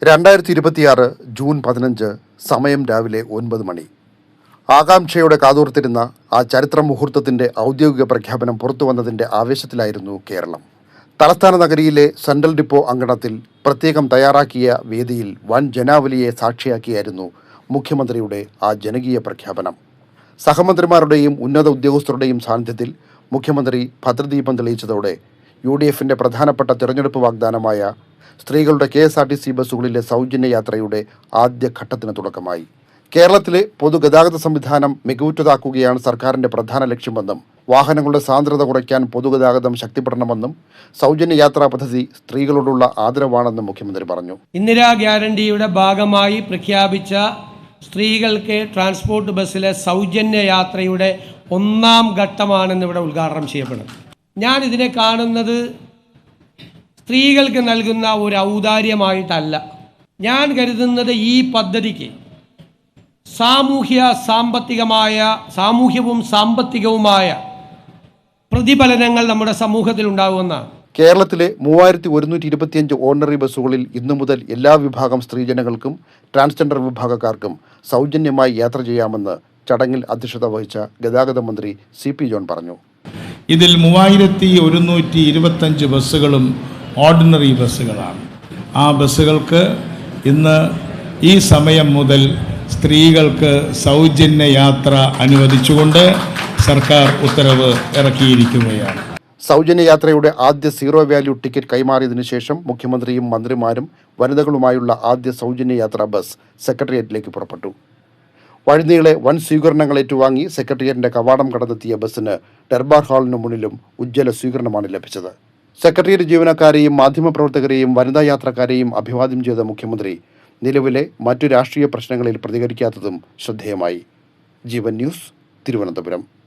2026 June 15 സമയം രാവിലെ 9 മണി. ആകാംക്ഷയോടെ കാതോർത്തിരുന്ന ആ ചരിത്ര മുഹൂർത്തത്തിന്റെ ഔദ്യോഗിക പ്രഖ്യാപനം പുറത്തുവന്നതിന്റെ ആവേശത്തിലായിരുന്നു കേരളം. തലസ്ഥാന നഗരിയിലെ സെൻട്രൽ ഡിപ്പോ അങ്കണത്തിൽ പ്രത്യേകം തയ്യാറാക്കിയ വേദിയിൽ വൻ ജനാവലിയെ സാക്ഷിയാക്കിയായിരുന്നു മുഖ്യമന്ത്രിയുടെ ആ ജനകീയ പ്രഖ്യാപനം. സഹമന്ത്രിമാരുടെയും ഉന്നത ഉദ്യോഗസ്ഥരുടെയും സാന്നിധ്യത്തിൽ മുഖ്യമന്ത്രി ഭദ്രദീപം തെളിയിച്ചതോടെ UDFന്റെ പ്രധാനപ്പെട്ട തിരഞ്ഞെടുപ്പ് വാഗ്ദാനമായ സ്ത്രീകളുടെ KSRTC ബസ്സുകളിലെ സൗജന്യ യാത്രയുടെ ആദ്യഘട്ടത്തിന് തുടക്കമായി. കേരളത്തിലെ പൊതുഗതാഗത സംവിധാനം മികവുറ്റതാക്കുകയാണ് സർക്കാരിന്റെ പ്രധാന ലക്ഷ്യമെന്നും വാഹനങ്ങളുടെ സാന്ദ്രത കുറയ്ക്കാൻ പൊതുഗതാഗതം ശക്തിപ്പെടണമെന്നും സൗജന്യ യാത്രാ പദ്ധതി സ്ത്രീകളോടുള്ള ആദരവാണെന്നും മുഖ്യമന്ത്രി പറഞ്ഞു. ഇന്ദിരാ ഗ്യാരണ്ടിയുടെ ഭാഗമായി പ്രഖ്യാപിച്ച സ്ത്രീകൾക്ക് ട്രാൻസ്പോർട്ട് ബസ്സിലെ സൗജന്യ യാത്രയുടെ 1ാം ഘട്ടമാണെന്ന് ഇവിടെ ഉദ്ഘാടനം ചെയ്യപ്പെടുന്നത്. ഞാൻ ഇതിനെ കാണുന്നത് സ്ത്രീകൾക്ക് നൽകുന്ന ഒരു ഔദാര്യമായിട്ടല്ല. ഞാൻ കരുതുന്നത് ഈ പദ്ധതിക്ക് സാമൂഹ്യവും സാമ്പത്തികവുമായ പ്രതിഫലനങ്ങൾ നമ്മുടെ സമൂഹത്തിൽ ഉണ്ടാകുമെന്നാണ്. കേരളത്തിലെ 3125 ഓർഡിനറി ബസ്സുകളിൽ ഇന്നു മുതൽ എല്ലാ വിഭാഗം സ്ത്രീജനങ്ങൾക്കും ട്രാൻസ്ജെൻഡർ വിഭാഗക്കാർക്കും സൗജന്യമായി യാത്ര ചെയ്യാമെന്ന് ചടങ്ങിൽ അധ്യക്ഷത വഹിച്ച ഗതാഗത മന്ത്രി CP ജോൺ പറഞ്ഞു. ഇതിൽ 3125 ബസ്സുകളും ഓർഡിനറി ബസ്സുകളാണ്. ആ ബസ്സുകൾക്ക് ഇന്ന് ഈ സമയം മുതൽ സ്ത്രീകൾക്ക് സൗജന്യ യാത്ര അനുവദിച്ചുകൊണ്ട് സർക്കാർ ഉത്തരവ് ഇറക്കിയിരിക്കുകയാണ്. സൗജന്യ യാത്രയുടെ ആദ്യ സീറോ വാല്യൂ ടിക്കറ്റ് കൈമാറിയതിനു ശേഷം മുഖ്യമന്ത്രിയും മന്ത്രിമാരും വനിതകളുമായുള്ള ആദ്യ സൗജന്യ യാത്രാ ബസ് സെക്രട്ടേറിയറ്റിലേക്ക് പുറപ്പെട്ടു. വഴിനീളെ വൻ സ്വീകരണങ്ങൾ ഏറ്റുവാങ്ങി സെക്രട്ടേറിയറ്റിന്റെ കവാടം കടന്നെത്തിയ ബസ്സിന് ദർബാർ ഹാളിന് മുന്നിലും ഉജ്ജ്വല സ്വീകരണമാണ് ലഭിച്ചത്. സെക്രട്ടേറിയറ്റ് ജീവനക്കാരെയും മാധ്യമപ്രവർത്തകരെയും വനിതാ യാത്രക്കാരെയും അഭിവാദ്യം ചെയ്ത മുഖ്യമന്ത്രി നിലവിലെ മറ്റു രാഷ്ട്രീയ പ്രശ്നങ്ങളിൽ പ്രതികരിക്കാത്തതും ശ്രദ്ധേയമായി. ജീവൻ ന്യൂസ്, തിരുവനന്തപുരം.